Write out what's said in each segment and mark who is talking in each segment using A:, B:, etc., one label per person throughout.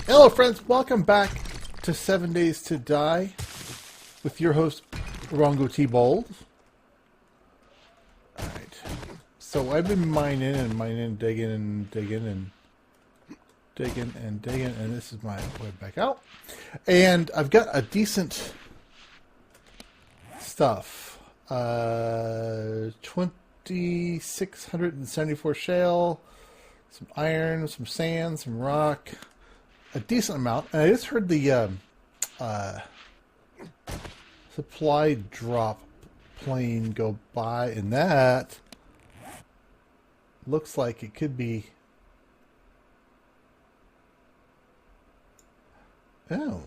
A: Hello friends, welcome back to 7 Days to Die with your host, RongoTheBold. Alright, so I've been mining, digging, and this is my way back out. And I've got a decent stuff. 2,674 shale, some iron, some sand, some rock. A decent amount. And I just heard the supply drop plane go by, and that looks like it could be... Oh.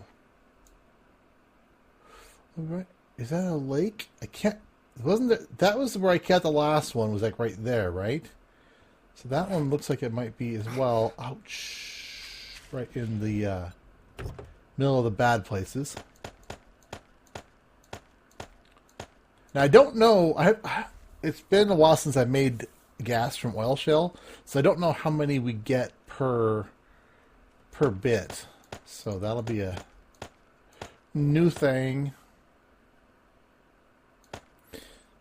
A: Is that a lake? I can't... Wasn't there... That was where I caught the last one, was like right there, right? So that one looks like it might be as well. Ouch. Right in the middle of the bad places. Now I don't know. It's been a while since I made gas from oil shale, so I don't know how many we get per bit. So that'll be a new thing.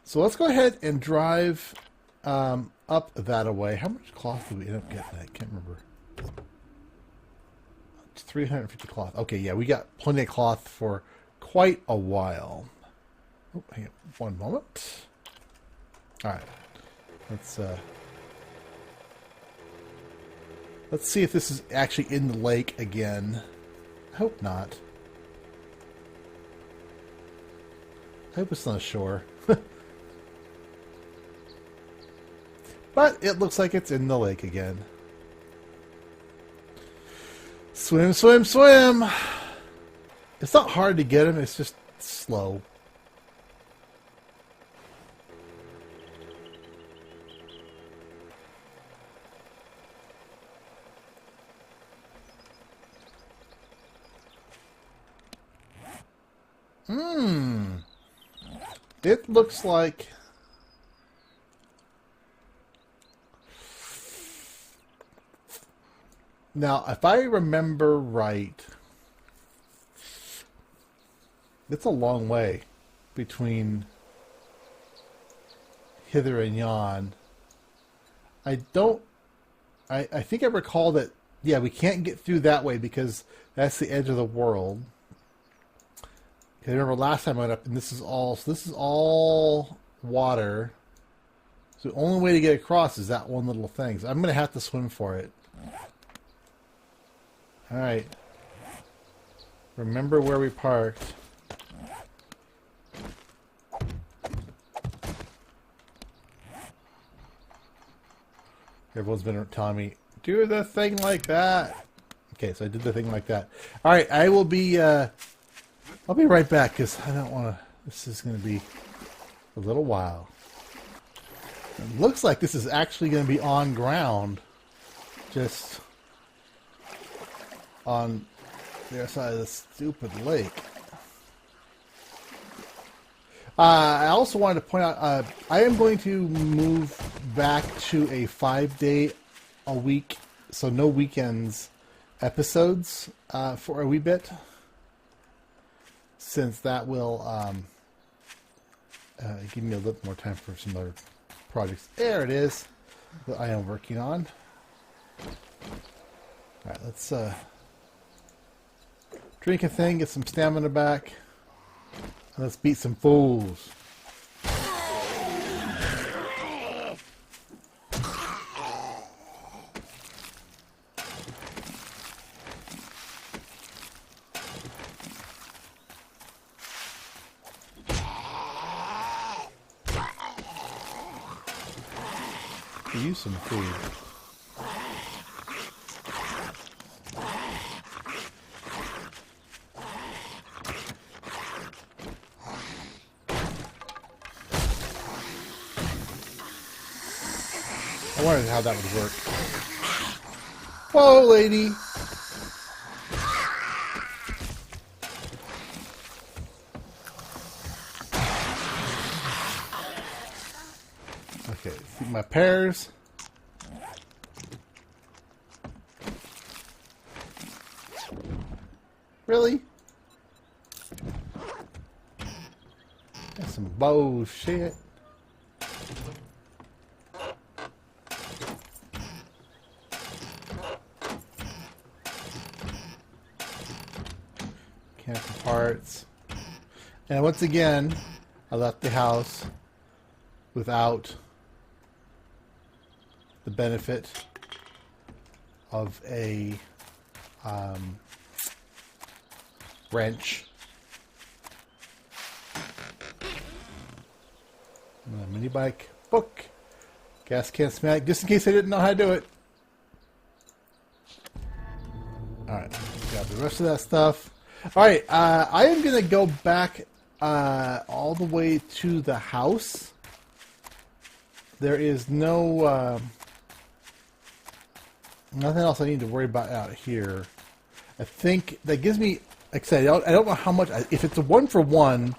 A: So let's go ahead and drive up that way. How much cloth did we end up getting? I can't remember. 350 cloth. Okay, yeah, we got plenty of cloth for quite a while. Oh, hang on one moment. Alright. Let's see if this is actually in the lake again. I hope not. I hope it's on the shore. But it looks like it's in the lake again. Swim, swim, swim! It's not hard to get them, it's just slow. It looks like... Now, if I remember right, it's a long way between hither and yon. I think I recall that, yeah, we can't get through that way because that's the edge of the world. I remember last time I went up, and this is all water. So the only way to get across is that one little thing. So I'm going to have to swim for it. Alright. Remember where we parked. Everyone's been telling me, do the thing like that. Okay, so I did the thing like that. Alright, I will be, I'll be right back, because I don't want to, this is going to be a little while. It looks like this is actually going to be on ground. Just... on the other side of the stupid lake. I also wanted to point out, I am going to move back to a 5-day-a-week, so no weekends episodes for a wee bit, since that will give me a little more time for some other projects. There it is that I am working on. Alright, let's drink a thing, get some stamina back, and let's beat some fools. Use some food. I wondered how that would work. Whoa, lady! Okay, see my pears. Really? That's some bullshit. Camping parts. And once again, I left the house without the benefit of a wrench. And a mini bike, book, gas can schematic, just in case I didn't know how to do it. Alright, got the rest of that stuff. Alright, I am going to go back all the way to the house. There is no nothing else I need to worry about out here. I think that gives me, like I said, I don't know how much, if it's a 1-for-1,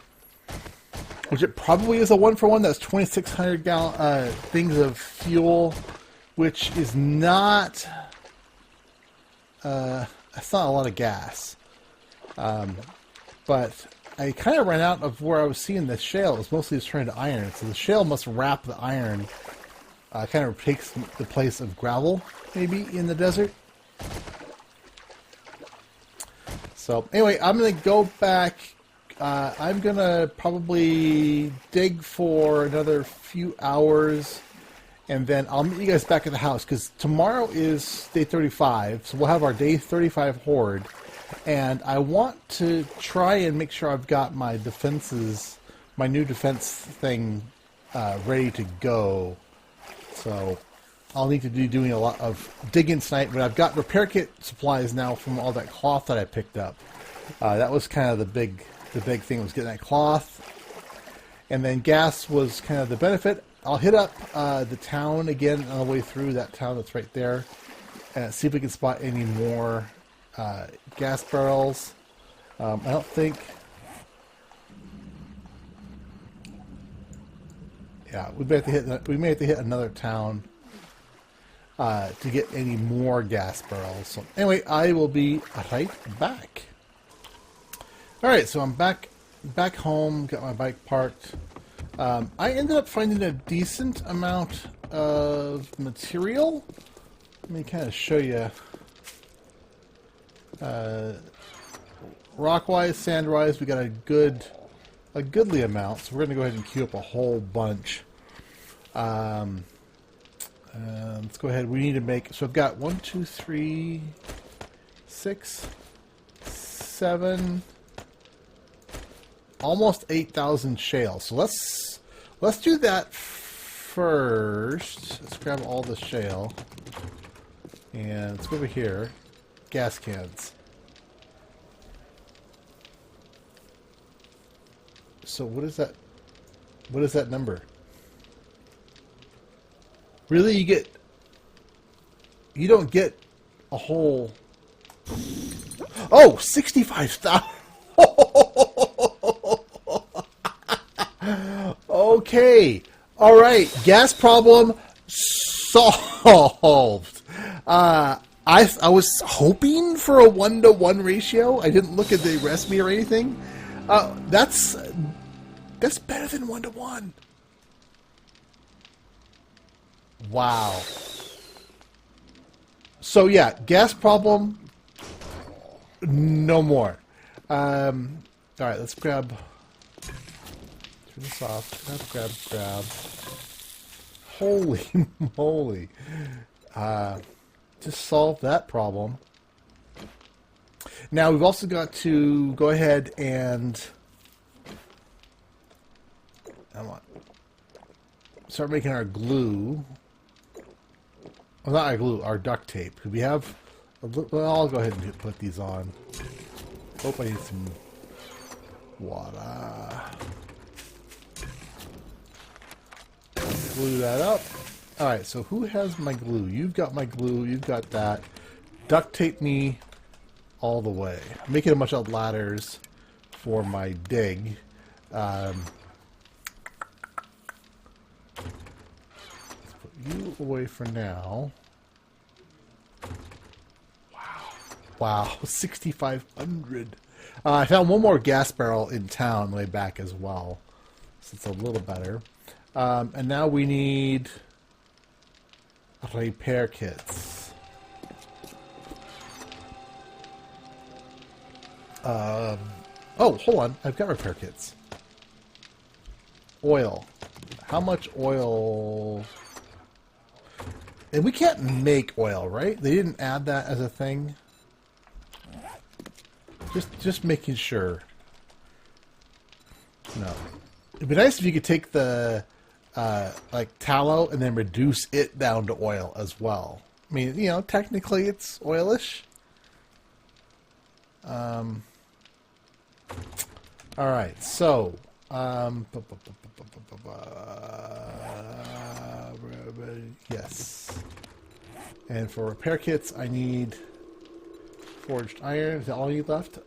A: which it probably is a 1-for-1, that's 2,600 gallon things of fuel, which is not, that's not a lot of gas. But I kind of ran out of where I was seeing the shale. It was mostly just turned to iron, so the shale must wrap the iron. Kind of takes the place of gravel, maybe, in the desert. So, anyway, I'm going to go back. I'm going to probably dig for another few hours, and then I'll meet you guys back at the house, because tomorrow is day 35, so we'll have our day 35 horde, and I want to try and make sure I've got my defenses, my new defense thing ready to go. So I'll need to be doing a lot of digging tonight, but I've got repair kit supplies now from all that cloth that I picked up. That was kind of the big thing, was getting that cloth. And then gas was kind of the benefit. I'll hit up the town again on the way through, that town that's right there, and see if we can spot any more gas barrels. I don't think... Yeah, we may have to hit another town to get any more gas barrels. So anyway, I will be right back. All right, so I'm back home. Got my bike parked. I ended up finding a decent amount of material. Let me kind of show you. Rock-wise, sand-wise, we got a goodly amount, so we're going to go ahead and queue up a whole bunch. Let's go ahead. We need to make, so I've got 1, 2, 3, 6, 7, almost 8,000 shale. So let's do that first. Let's grab all the shale, and let's go over here. Gas cans. So what is that? What is that number? Really, you don't get a whole... Oh, 65,000. Okay. All right. Gas problem solved. I was hoping for a 1-to-1 ratio. I didn't look at the recipe or anything. That's better than 1-to-1. Wow. So yeah, gas problem, no more. All right, let's grab. Turn this off. Grab. Holy moly! Just solved that problem. Now we've also got to go ahead and start making our glue. Well, not our glue, our duct tape. We have well, I'll go ahead and put these on. Hope I need some water. Glue that up. Alright, so who has my glue? You've got my glue, you've got that. Duct tape me all the way. I'm making a bunch of ladders for my dig. Let's put you away for now. Wow. Wow, 6,500. I found one more gas barrel in town way back as well. So it's a little better. And now we need repair kits. Oh, hold on. I've got repair kits. Oil. How much oil? And we can't make oil, right? They didn't add that as a thing. Just making sure. No. It'd be nice if you could take the like tallow and then reduce it down to oil as well. I mean, you know, technically it's oilish. All right, so yes. And for repair kits, I need forged iron. Is that all you left?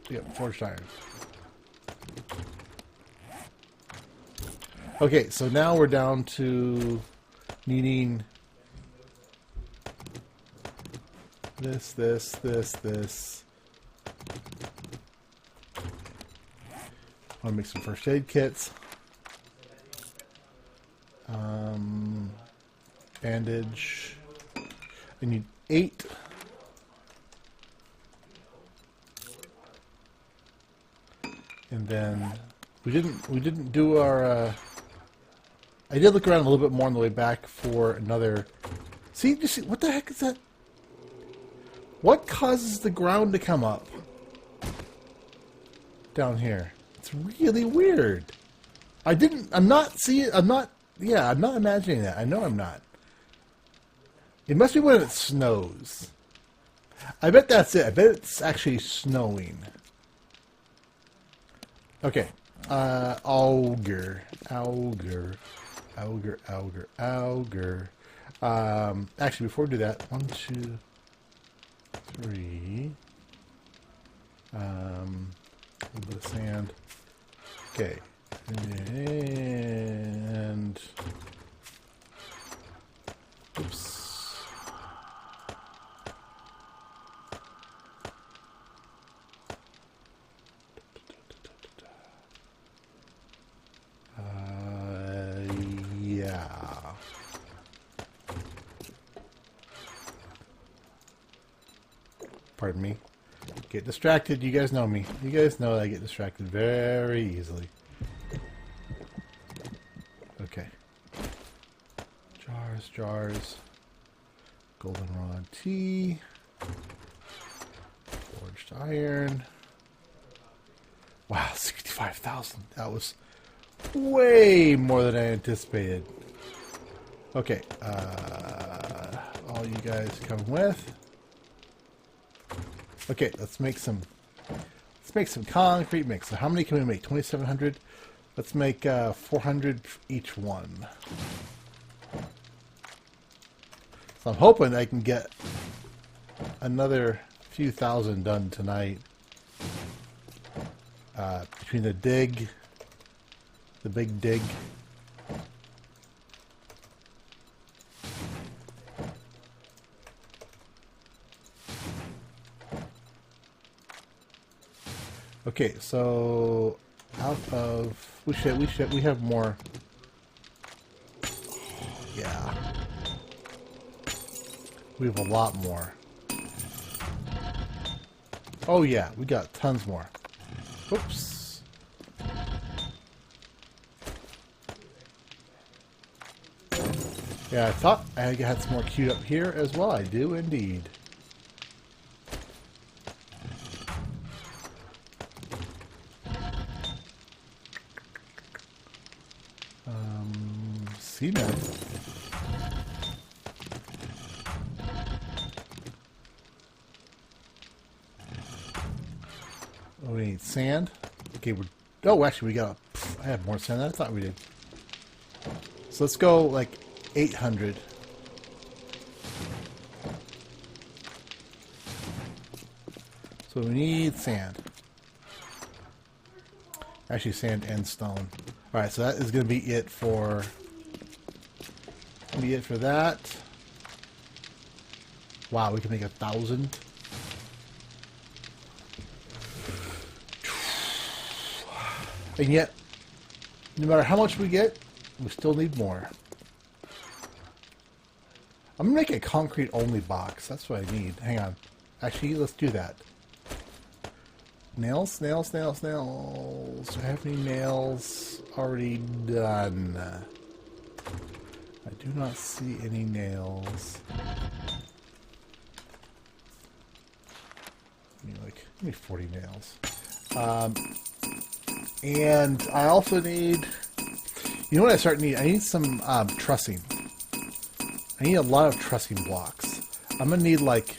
A: Yep, forged iron. Okay, so now we're down to needing this. I want to make some first aid kits. Bandage. I need 8. And then we didn't do our. I did look around a little bit more on the way back for another. See, what the heck is that? What causes the ground to come up down here? It's really weird. I'm not imagining that. I know I'm not. It must be when it snows. I bet that's it. I bet it's actually snowing. Okay. Auger. Actually, before we do that, 1, 2, 3. A little bit of sand. Okay. And oops. Yeah. Pardon me. Get distracted. You guys know me. You guys know that I get distracted very easily. Okay. Jars. Goldenrod tea. Forged iron. Wow, 65,000. That was way more than I anticipated. Okay. All you guys come with. Okay, let's make some concrete mix. So how many can we make? 2,700. Let's make 400 each one. So I'm hoping I can get another few thousand done tonight. Between the big dig. Okay, so out of we have more. Yeah, we have a lot more. Oh yeah, we got tons more. Oops. Yeah, I thought I had some more queued up here as well. I do indeed. Cement. Oh, we need sand. Okay, actually we got. I have more sand than I thought we did. So let's go like 800. So we need sand. Actually, sand and stone. All right, so that is going to be it for. That. Wow, we can make 1,000. And yet, no matter how much we get, we still need more. I'm going to make a concrete-only box. That's what I need. Hang on. Actually, let's do that. Nails, nails, nails, nails. Do I have any nails already done? I do not see any nails. Like, maybe 40 nails. And I also need... You know what I start to need? I need some trussing. I need a lot of trussing blocks. I'm going to need like...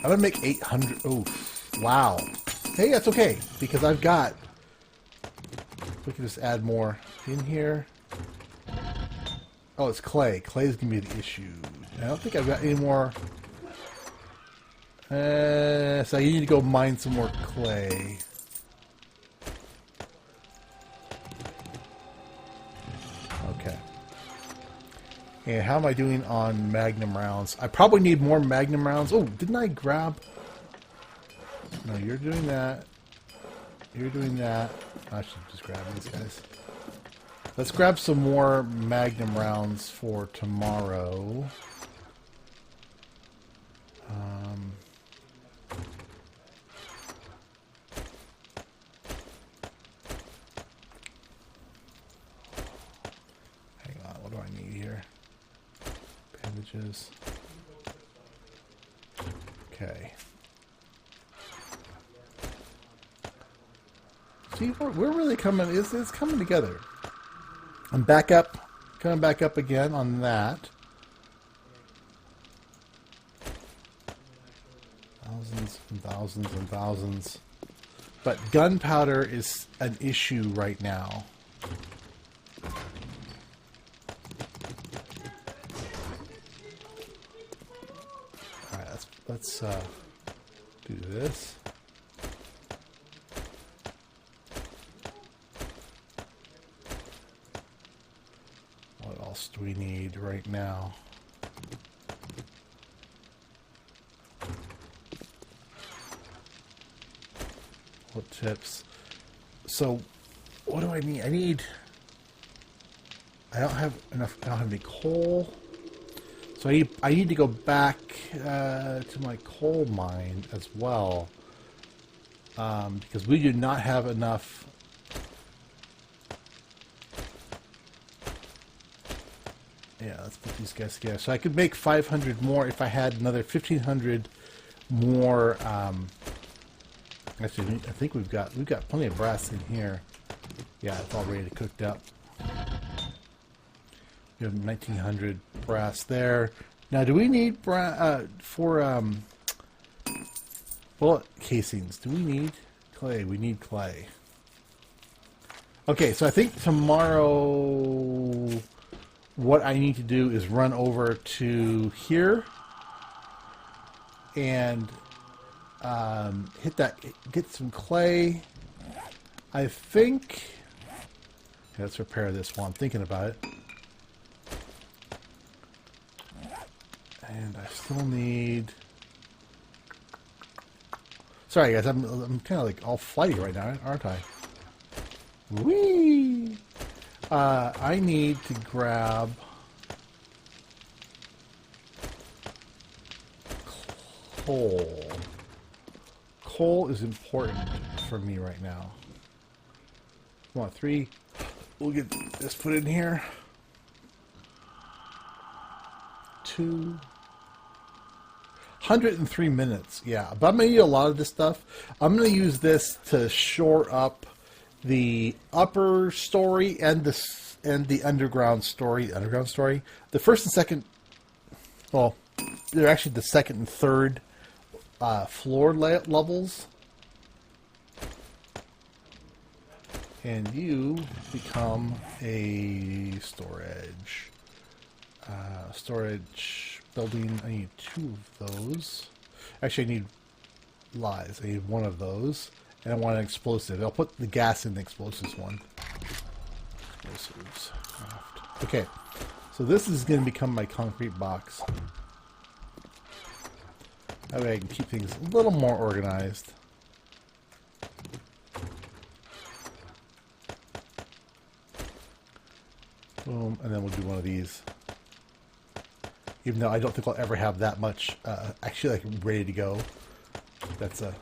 A: I'm going to make 800... Oh, wow. Hey, that's okay. Because I've got... We can just add more in here. Oh, it's clay. Clay is going to be the issue. I don't think I've got any more... so I need to go mine some more clay. Okay. And how am I doing on magnum rounds? I probably need more magnum rounds. Oh, didn't I grab... No, you're doing that. You're doing that. I should just grab these guys. Let's grab some more magnum rounds for tomorrow. Hang on, what do I need here? Bandages. Okay. See, we're really coming, it's coming together. I'm back up, coming back up again on that. Thousands and thousands and thousands. But gunpowder is an issue right now. Alright, let's do this. What else do we need right now? What tips? So, what do I need? I don't have enough. I don't have any coal. So I need to go back to my coal mine as well, because we do not have enough. Yeah, let's put these guys together. So I could make 500 more if I had another 1,500 more. Actually, I think we've got plenty of brass in here. Yeah, it's all ready to cooked up. We have 1,900 brass there. Now, do we need brass for bullet casings? Do we need clay? We need clay. Okay, so I think tomorrow, what I need to do is run over to here and hit that, get some clay. I think, okay, let's repair this while I'm thinking about it. And I still need, sorry guys, I'm kind of like all flighty right now, aren't I? Whee! I need to grab coal. Coal is important for me right now. Come on, 3. We'll get this put in here. 2. 103 minutes. Yeah, but I'm going to need a lot of this stuff. I'm going to use this to shore up the upper story and the underground story. The first and second, well, they're actually the second and third floor levels. And you become a storage building. I need 2 of those. Actually, I need lies. I need 1 of those. And I want an explosive. I'll put the gas in the explosives one. Explosives. Okay. So this is going to become my concrete box. That way I can keep things a little more organized. Boom, and then we'll do one of these. Even though I don't think I'll ever have that much actually like ready to go. That's a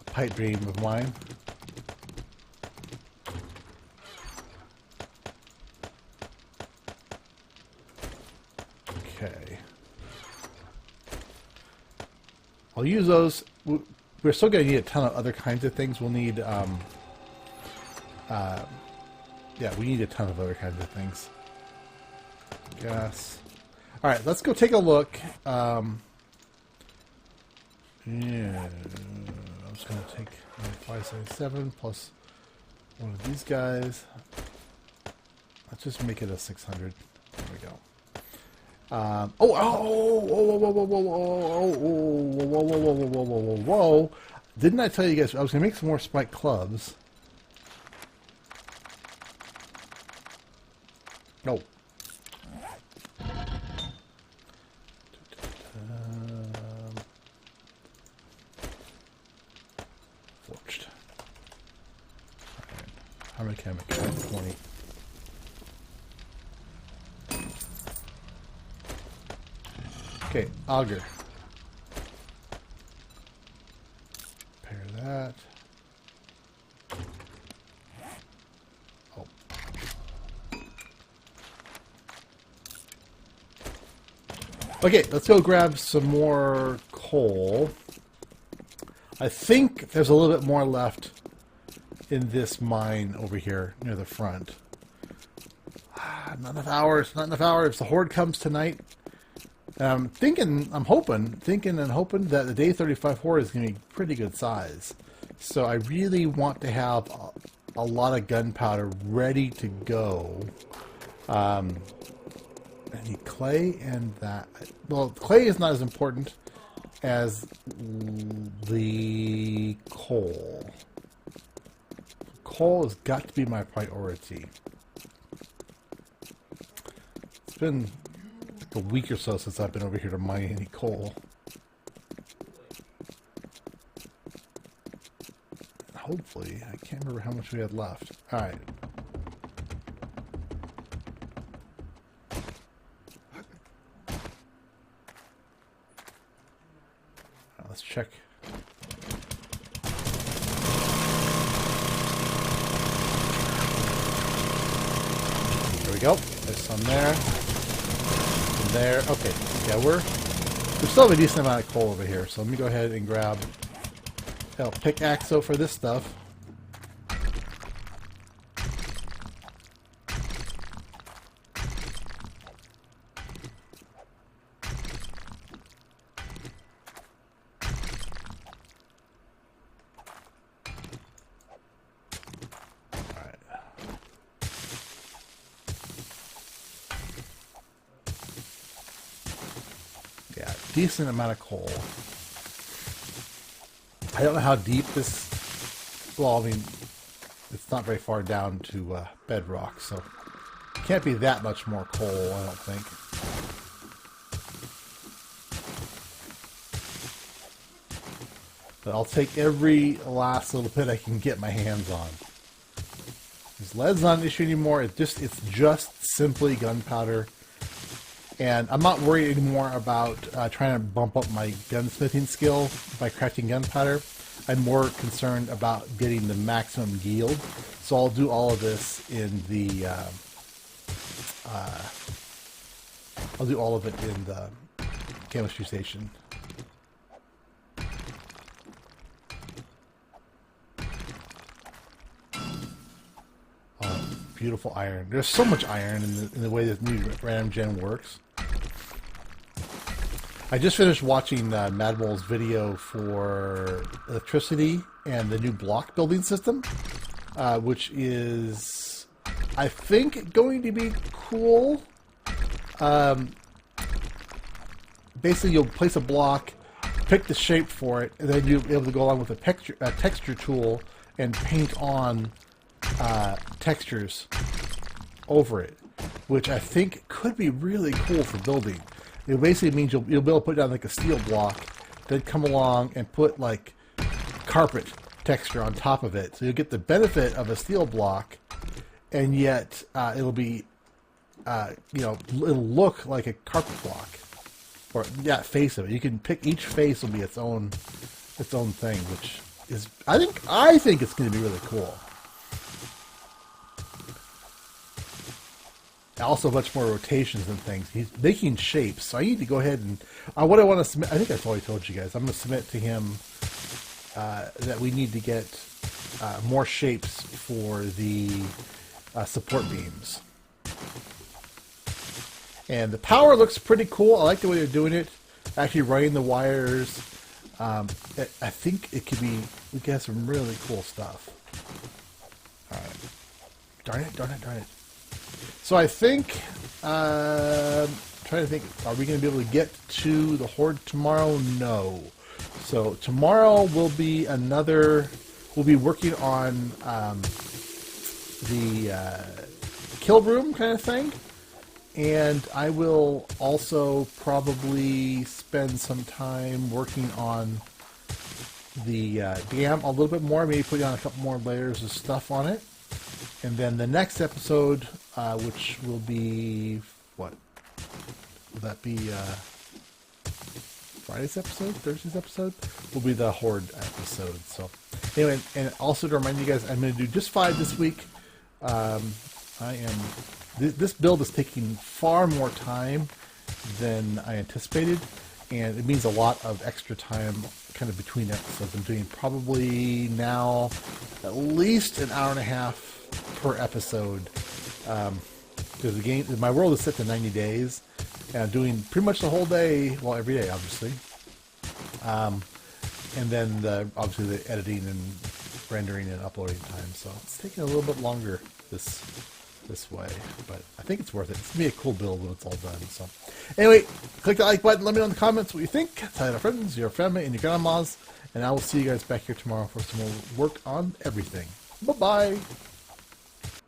A: pipe dream of mine. Okay. I'll use those. We're still going to need a ton of other kinds of things. We'll need, yeah, we need a ton of other kinds of things. Gas. All right, let's go take a look. Yeah, I'm just going to take 577 plus one of these guys. Let's just make it a 600. There we go. Whoa. Didn't I tell you guys I was going to make some more spike clubs? No. Forged. Right. How many can I make? 20. Okay, auger. Pair that. Oh. Okay, let's go grab some more coal. I think there's a little bit more left in this mine over here near the front. Not enough hours, not enough hours. The horde comes tonight. I'm hoping that the Day 35 horde is going to be pretty good size. So I really want to have a lot of gunpowder ready to go. I need clay and that. Well, clay is not as important as the coal. Coal has got to be my priority. It's been a week or so since I've been over here to mine any coal. Hopefully, I can't remember how much we had left. Alright. Let's check. There we go. There's some there. There. Okay. Yeah, we still have a decent amount of coal over here, so let me go ahead and grab pickaxe for this stuff. Decent amount of coal. I don't know how deep this... Well, I mean, it's not very far down to bedrock, so it can't be that much more coal, I don't think. But I'll take every last little bit I can get my hands on. This lead's not an issue anymore. It's just simply gunpowder. And I'm not worried anymore about trying to bump up my gunsmithing skill by crafting gunpowder. I'm more concerned about getting the maximum yield. So I'll do all of this in the chemistry station. Oh, beautiful iron. There's so much iron in the way this new random gen works. I just finished watching Madbol's video for electricity and the new block building system, which is, I think, going to be cool. Basically, you'll place a block, pick the shape for it, and then you'll be able to go along with a texture tool and paint on textures over it, which I think could be really cool for building. It basically means you'll be able to put down like a steel block, then come along and put like carpet texture on top of it. So you'll get the benefit of a steel block and yet it'll be, it'll look like a carpet block, or face of it. You can pick each face will be its own thing, which is I think it's going to be really cool. Also, much more rotations and things. He's making shapes, so I need to go ahead and what I want to submit. I think I've already told you guys. I'm going to submit to him that we need to get more shapes for the support beams. And the power looks pretty cool. I like the way they're doing it. Actually, running the wires. I think it could be. We could have some really cool stuff. All right. Darn it. So I think, trying to think, are we going to be able to get to the Horde tomorrow? No. So tomorrow will be we'll be working on the kill room kind of thing. And I will also probably spend some time working on the dam a little bit more, maybe putting on a couple more layers of stuff on it. And then the next episode, which will be, what? Will that be Friday's episode? Thursday's episode? Will be the Horde episode. So, anyway, and also to remind you guys, I'm going to do just 5 this week. This build is taking far more time than I anticipated, and it means a lot of extra time kind of between episodes. I'm doing probably now at least an hour and a half per episode, because the game, my world is set to 90 days, and I'm doing pretty much the whole day, well, every day, obviously, and then obviously the editing and rendering and uploading time, so it's taking a little bit longer this way, but I think it's worth it. It's going to be a cool build when it's all done. So anyway, click the like button, let me know in the comments what you think, tell your friends, your family, and your grandmas, and I will see you guys back here tomorrow for some more work on everything. Bye-bye!